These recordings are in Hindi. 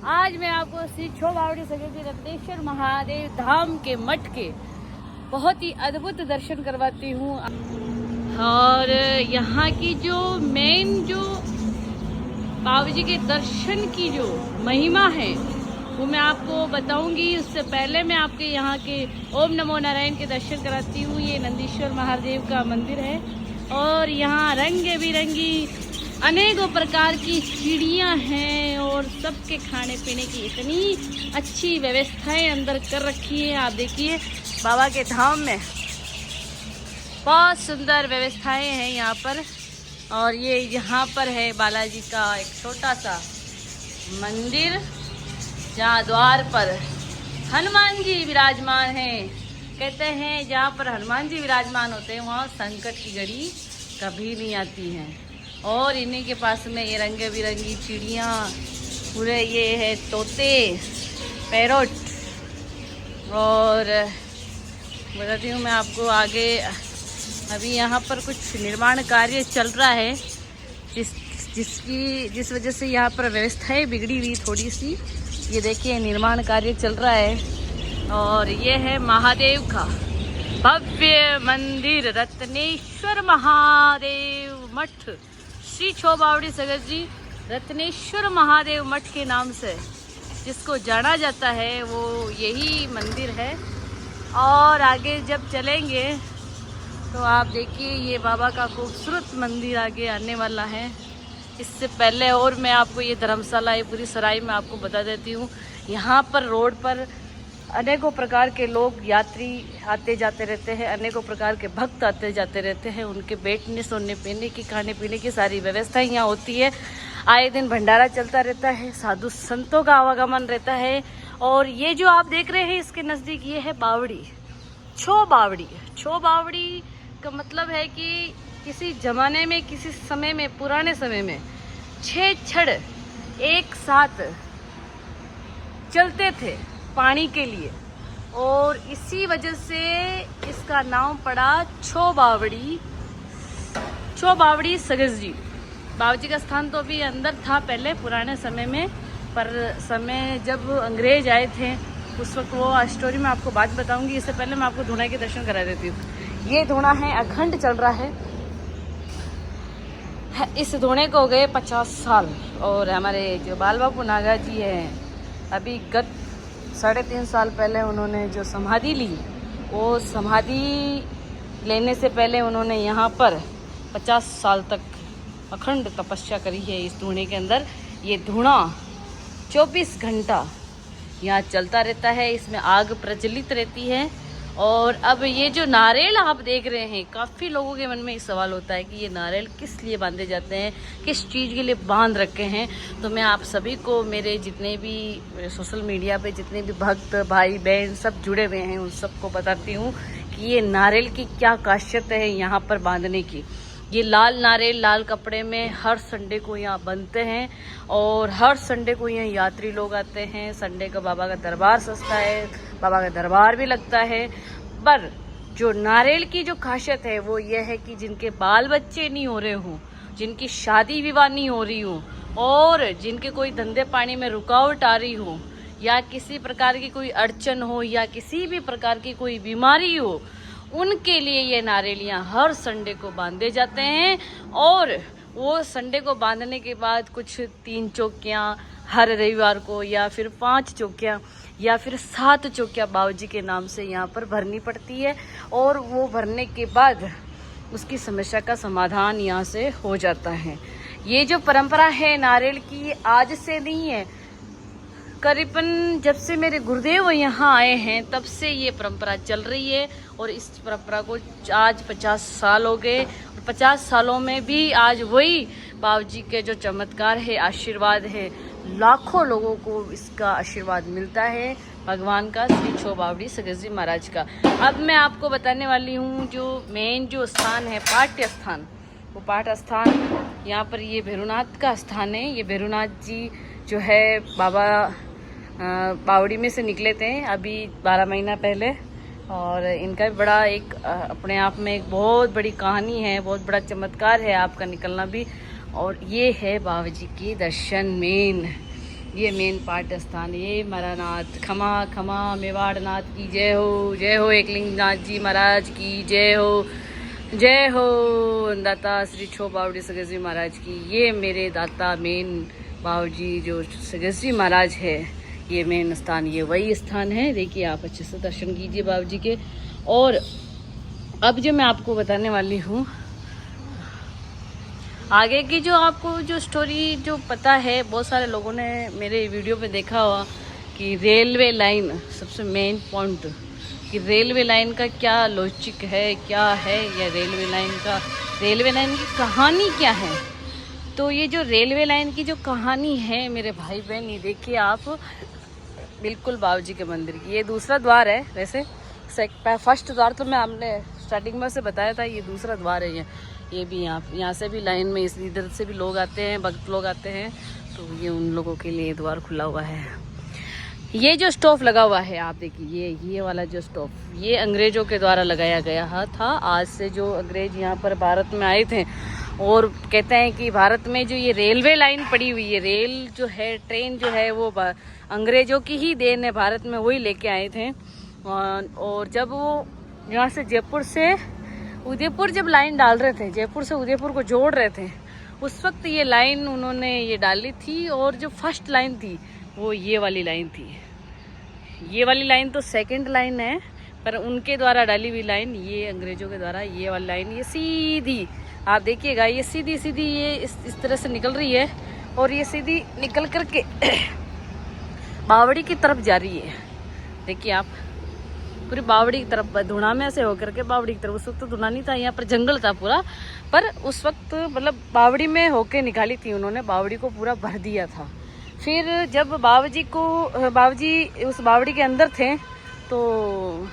आज मैं आपको श्री छो बावड़ी सगेती रत्नेश्वर महादेव धाम के मठ के बहुत ही अद्भुत दर्शन करवाती हूँ। और यहाँ की जो मेन जो बाबा जी के दर्शन की जो महिमा है वो मैं आपको बताऊंगी। उससे पहले मैं आपके यहाँ के ओम नमो नारायण के दर्शन कराती हूँ। ये नंदीश्वर महादेव का मंदिर है और यहाँ रंग बिरंगी अनेकों प्रकार की चिड़ियाँ हैं और सबके खाने पीने की इतनी अच्छी व्यवस्थाएं अंदर कर रखी है। आप देखिए बाबा के धाम में बहुत सुंदर व्यवस्थाएं हैं यहाँ पर। और ये यहाँ पर है बालाजी का एक छोटा सा मंदिर जहाँ द्वार पर हनुमान जी विराजमान हैं। कहते हैं जहाँ पर हनुमान जी विराजमान होते हैं वहाँ संकट की घड़ी कभी नहीं आती है। और इन्हीं के पास में ये रंग बिरंगी चिड़ियाँ पूरे ये है तोते पैरोट। और बताती हूँ मैं आपको आगे अभी यहाँ पर कुछ निर्माण कार्य चल रहा है जिस वजह से यहाँ पर व्यवस्थाएं बिगड़ी हुई थोड़ी सी। ये देखिए निर्माण कार्य चल रहा है। और ये है महादेव का भव्य मंदिर रत्नेश्वर महादेव मठ श्री छो बावड़ी सगत जी रत्नेश्वर महादेव मठ के नाम से जिसको जाना जाता है वो यही मंदिर है। और आगे जब चलेंगे तो आप देखिए ये बाबा का खूबसूरत मंदिर आगे आने वाला है। इससे पहले और मैं आपको ये धर्मशाला ये पूरी सराय में आपको बता देती हूँ। यहाँ पर रोड पर अनेकों प्रकार के लोग यात्री आते जाते रहते हैं, अनेकों प्रकार के भक्त आते जाते रहते हैं। उनके बैठने सोने पीने की खाने पीने की सारी व्यवस्था यहाँ होती है। आए दिन भंडारा चलता रहता है, साधु संतों का आवागमन रहता है। और ये जो आप देख रहे हैं इसके नज़दीक ये है बावड़ी छो बावड़ी। छो बावड़ी का मतलब है कि किसी जमाने में किसी समय में पुराने समय में 6 छड़ एक साथ चलते थे पानी के लिए और इसी वजह से इसका नाम पड़ा छो बावड़ी। छो बावड़ी सगस जी बाबा जी का स्थान तो अभी अंदर था पहले पुराने समय में, पर समय जब अंग्रेज आए थे उस वक्त वो स्टोरी मैं आपको बात बताऊंगी। इससे पहले मैं आपको धुना के दर्शन करा देती हूँ। ये धुना है अखंड चल रहा है। इस धुने को हो गए 50 साल। और हमारे जो बाल बापू नागा जी हैं अभी गत 3.5 साल पहले उन्होंने जो समाधि ली वो समाधि लेने से पहले उन्होंने यहाँ पर 50 साल तक अखंड तपस्या करी है इस धुने के अंदर। ये धुना 24 घंटा यहाँ चलता रहता है, इसमें आग प्रज्वलित रहती है। और अब ये जो नारियल आप देख रहे हैं काफ़ी लोगों के मन में एक सवाल होता है कि ये नारियल किस लिए बांधे जाते हैं, किस चीज़ के लिए बांध रखे हैं। तो मैं आप सभी को मेरे जितने भी सोशल मीडिया पे जितने भी भक्त भाई बहन सब जुड़े हुए हैं उन सबको बताती हूँ कि ये नारियल की क्या खासियत है यहाँ पर बांधने की। ये लाल नारियल लाल कपड़े में हर संडे को यहाँ बनते हैं और हर संडे को यहाँ यात्री लोग आते हैं। संडे को बाबा का दरबार सजता है, बाबा का दरबार भी लगता है। पर जो नारियल की जो खासियत है वो ये है कि जिनके बाल बच्चे नहीं हो रहे हों, जिनकी शादी विवाह नहीं हो रही हो और जिनके कोई धंधे पानी में रुकावट आ रही हो या किसी प्रकार की कोई अड़चन हो या किसी भी प्रकार की कोई बीमारी हो, उनके लिए ये नारियलियाँ हर संडे को बांधे जाते हैं। और वो संडे को बांधने के बाद कुछ 3 चौकियाँ हर रविवार को या फिर 5 चौकियाँ या फिर 7 चौकियाँ बाबा जी के नाम से यहाँ पर भरनी पड़ती है। और वो भरने के बाद उसकी समस्या का समाधान यहाँ से हो जाता है। ये जो परंपरा है नारियल की आज से नहीं है, करीबन जब से मेरे गुरुदेव यहाँ आए हैं तब से ये परंपरा चल रही है। और इस परंपरा को आज 50 साल हो गए और 50 सालों में भी आज वही बाबा जी के जो चमत्कार है आशीर्वाद है, लाखों लोगों को इसका आशीर्वाद मिलता है भगवान का श्री छो बावड़ी सगत जी महाराज का। अब मैं आपको बताने वाली हूँ जो मेन जो स्थान है पाठ्य स्थान, वो पाठ स्थान यहाँ पर ये भैरवनाथ का स्थान है। ये भैरवनाथ जी जो है बाबा बावड़ी में से निकले थे अभी 12 महीना पहले। और इनका भी बड़ा एक अपने आप में एक बहुत बड़ी कहानी है, बहुत बड़ा चमत्कार है आपका निकलना भी। और ये है बाबा जी की दर्शन मेन ये मेन पार्ट स्थान, ये मरानाथ खमा खमा मेवाड़ नाथ की जय हो, एकलिंग नाथ जी महाराज की जय हो, दाता श्री छो बावड़ी सगेश्वरी महाराज की। ये मेरे दाता मेन बावजी जो सगेश्वरी महाराज है, ये मेन स्थान, ये वही स्थान है। देखिए आप अच्छे से दर्शन कीजिए बाबूजी के। और अब जो मैं आपको बताने वाली हूँ आगे की, जो आपको जो स्टोरी जो पता है, बहुत सारे लोगों ने मेरे वीडियो पे देखा हुआ कि रेलवे लाइन सबसे मेन पॉइंट, कि रेलवे लाइन का क्या लॉजिक है, क्या है या रेलवे लाइन की कहानी क्या है। तो ये जो रेलवे लाइन की जो कहानी है मेरे भाई बहन, ये देखिए आप बिल्कुल बाबूजी के मंदिर की, ये दूसरा द्वार है। वैसे फर्स्ट द्वार तो मैं आपने स्टार्टिंग में से बताया था, ये दूसरा द्वार है। ये भी यहाँ से भी लाइन में इधर से भी लोग आते हैं, भक्त लोग आते हैं, तो ये उन लोगों के लिए द्वार खुला हुआ है। ये जो स्टोव लगा हुआ है आप देखिए, ये वाला जो स्टोव, ये अंग्रेजों के द्वारा लगाया गया था। आज से जो अंग्रेज यहाँ पर भारत में आए थे, और कहते हैं कि भारत में जो ये रेलवे लाइन पड़ी हुई है, रेल जो है, ट्रेन जो है, वो अंग्रेजों की ही देन है, भारत में वही लेके आए थे। और जब वो यहाँ से जयपुर से उदयपुर जब लाइन डाल रहे थे, जयपुर से उदयपुर को जोड़ रहे थे, उस वक्त ये लाइन उन्होंने ये डाली थी। और जो फर्स्ट लाइन थी वो ये वाली लाइन थी। ये वाली लाइन तो सेकंड लाइन है, पर उनके द्वारा डाली हुई लाइन, ये अंग्रेजों के द्वारा ये वाली लाइन, ये सीधी आप देखिएगा, ये सीधी सीधी ये इस तरह से निकल रही है, और ये सीधी निकल करके बावड़ी की तरफ जा रही है। देखिए आप, पूरी बावड़ी की तरफ, धुना में से होकर के बावड़ी की तरफ। उस वक्त तो धुना नहीं था, यहाँ पर जंगल था पूरा, पर उस वक्त मतलब बावड़ी में होके निकाली थी उन्होंने, बावड़ी को पूरा भर दिया था। फिर जब बाबूजी उस बावड़ी के अंदर थे, तो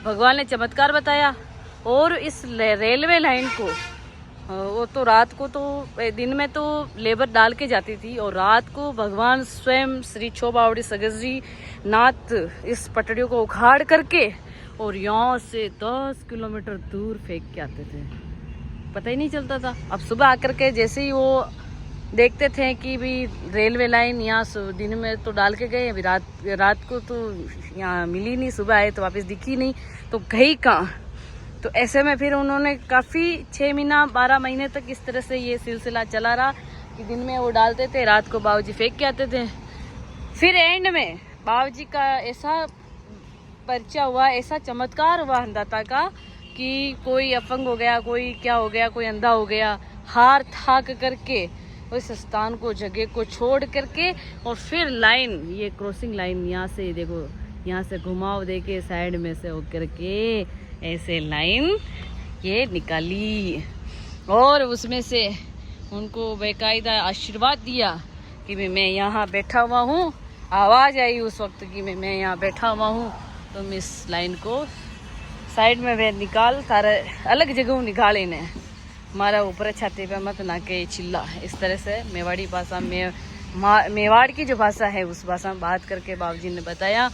भगवान ने चमत्कार बताया, और इस रेलवे लाइन को वो तो रात को, तो दिन में तो लेबर डाल के जाती थी, और रात को भगवान स्वयं श्री छो बावड़ी सगेश्वरी नाथ इस पटड़ियों को उखाड़ करके और यहाँ से 10 किलोमीटर दूर फेंक के आते थे, पता ही नहीं चलता था। अब सुबह आकर के जैसे ही वो देखते थे कि भी रेलवे लाइन यहाँ दिन में तो डाल के गए, अभी रात को तो यहाँ मिली नहीं, सुबह आए तो वापस दिखी नहीं, तो गई कहाँ। तो ऐसे में फिर उन्होंने काफ़ी 6 महीना 12 महीने तक इस तरह से ये सिलसिला चला रहा कि दिन में वो डालते थे, रात को बाबूजी फेंक के आते थे। फिर एंड में बाबूजी का ऐसा परिचय हुआ, ऐसा चमत्कार हुआ अंधाता का, कि कोई अपंग हो गया, कोई क्या हो गया, कोई अंधा हो गया, हार थाक करके उस स्थान को, जगह को छोड़ करके, और फिर लाइन, ये क्रॉसिंग लाइन, यहाँ से देखो, यहाँ से घुमाव दे के साइड में से होकर के ऐसे लाइन ये निकाली, और उसमें से उनको बेकायदा आशीर्वाद दिया कि मैं यहाँ बैठा हुआ हूँ। आवाज़ आई उस वक्त कि मैं यहाँ बैठा हुआ हूँ, तो मैं इस लाइन को साइड में वे निकाल, सारे अलग जगह निकाल, इन्हें हमारा ऊपर छाते पे मत ना के चिल्ला। इस तरह से मेवाड़ी भाषा में, मेवाड़ की जो भाषा है उस भाषा में बात करके बाबूजी ने बताया,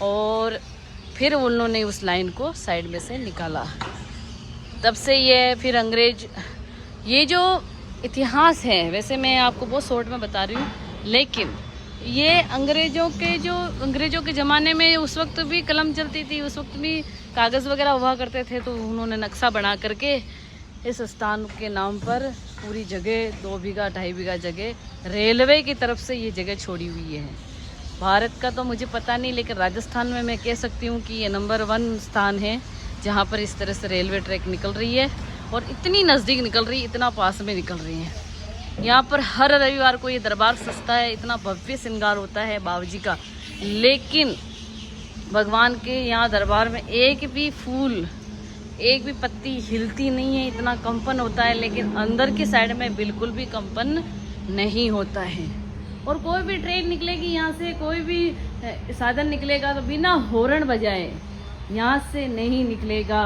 और फिर उन्होंने उस लाइन को साइड में से निकाला। तब से ये फिर अंग्रेज, ये जो इतिहास है, वैसे मैं आपको बहुत शॉर्ट में बता रही हूँ, लेकिन ये अंग्रेजों के ज़माने में उस वक्त भी कलम चलती थी, उस वक्त भी कागज़ वगैरह हुआ करते थे, तो उन्होंने नक्शा बना करके इस स्थान के नाम पर पूरी जगह 2 बीघा 2.5 बीघा जगह रेलवे की तरफ से ये जगह छोड़ी हुई है। भारत का तो मुझे पता नहीं, लेकिन राजस्थान में मैं कह सकती हूँ कि ये नंबर 1 स्थान है जहाँ पर इस तरह से रेलवे ट्रैक निकल रही है, और इतनी नज़दीक निकल रही है, इतना पास में निकल रही है। यहाँ पर हर रविवार को ये दरबार सजता है, इतना भव्य श्रृंगार होता है बाबूजी का, लेकिन भगवान के यहाँ दरबार में एक भी फूल, एक भी पत्ती हिलती नहीं है, इतना कंपन होता है, लेकिन अंदर की साइड में बिल्कुल भी कंपन नहीं होता है। और कोई भी ट्रेन निकलेगी यहाँ से, कोई भी साधन निकलेगा, तो बिना हॉर्न बजाए यहाँ से नहीं निकलेगा।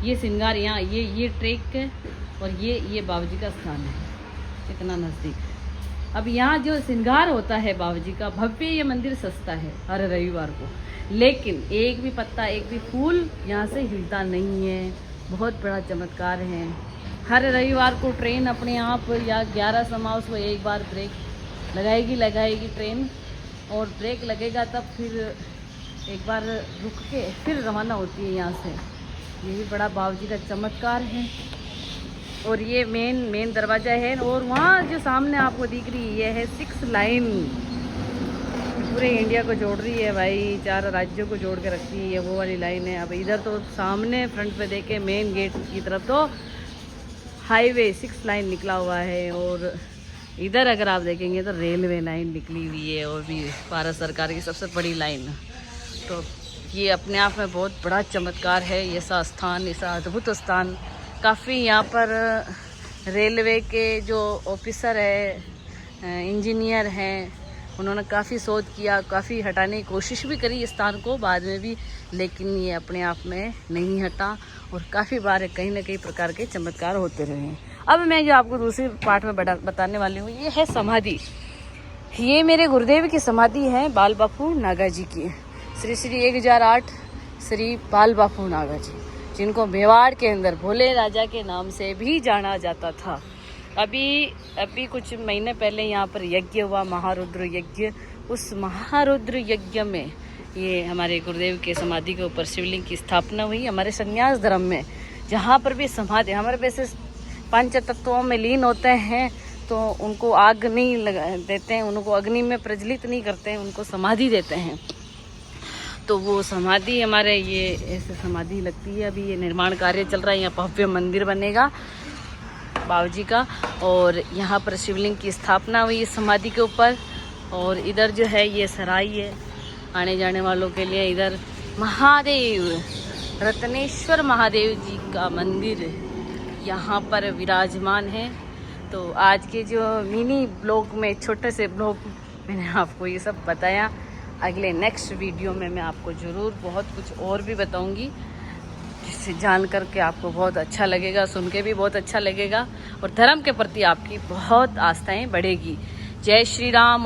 ये श्रृंगार यहाँ, ये ट्रैक है, और ये बाबूजी का स्थान है, इतना नज़दीक। अब यहाँ जो श्रृंगार होता है बाबूजी का, भव्य ये मंदिर सजता है हर रविवार को, लेकिन एक भी पत्ता, एक भी फूल यहाँ से हिलता नहीं है। बहुत बड़ा चमत्कार है। हर रविवार को ट्रेन अपने आप या 11 समास को एक बार ब्रेक लगाएगी ट्रेन, और ब्रेक लगेगा तब फिर एक बार रुक के फिर रवाना होती है यहाँ से। ये भी बड़ा बाबूजी का चमत्कार है। और ये मेन दरवाज़ा है, और वहाँ जो सामने आपको दिख रही है ये है 6 लाइन, पूरे इंडिया को जोड़ रही है भाई, 4 राज्यों को जोड़ के रखती है, ये वो वाली लाइन है। अब इधर तो सामने फ्रंट पे देखे मेन गेट की तरफ तो हाईवे 6 लाइन निकला हुआ है, और इधर अगर आप देखेंगे तो रेलवे लाइन निकली हुई है, और भी भारत सरकार की सबसे बड़ी लाइन। तो ये अपने आप में बहुत बड़ा चमत्कार है, ऐसा स्थान, ऐसा अद्भुत स्थान। काफ़ी यहाँ पर रेलवे के जो ऑफिसर है, इंजीनियर हैं, उन्होंने काफ़ी शोध किया, काफ़ी हटाने की कोशिश भी करी इस स्थान को बाद में भी, लेकिन ये अपने आप में नहीं हटा, और काफ़ी बार कहीं ना कहीं प्रकार के चमत्कार होते रहे हैं। अब मैं जो आपको दूसरी पार्ट में बताने वाली हूँ, ये है समाधि। ये मेरे गुरुदेव की समाधि है, बाल बापू नागा जी की, श्री श्री 1008 श्री बाल बापू नागा जी, जिनको मेवाड़ के अंदर भोले राजा के नाम से भी जाना जाता था। अभी कुछ महीने पहले यहाँ पर यज्ञ हुआ, महारुद्र यज्ञ। उस महारुद्र यज्ञ में ये हमारे गुरुदेव के समाधि के ऊपर शिवलिंग की स्थापना हुई। हमारे संन्यास धर्म में जहाँ पर भी समाधि, हमारे वैसे 5 तत्वों में लीन होते हैं तो उनको आग नहीं लगा देते हैं, उनको अग्नि में प्रज्वलित नहीं करते हैं, उनको समाधि देते हैं। तो वो समाधि हमारे ये ऐसे समाधि लगती है। अभी ये निर्माण कार्य चल रहा है, यहाँ भव्य मंदिर बनेगा बाबूजी का, और यहाँ पर शिवलिंग की स्थापना हुई इस समाधि के ऊपर। और इधर जो है ये सराय है आने जाने वालों के लिए। इधर महादेव, रत्नेश्वर महादेव जी का मंदिर यहाँ पर विराजमान है। तो आज के जो मिनी ब्लॉग में, छोटे से ब्लॉग, मैंने आपको ये सब बताया। अगले नेक्स्ट वीडियो में मैं आपको ज़रूर बहुत कुछ और भी बताऊंगी, जिससे जान कर के आपको बहुत अच्छा लगेगा, सुन के भी बहुत अच्छा लगेगा, और धर्म के प्रति आपकी बहुत आस्थाएं बढ़ेगी। जय श्री राम।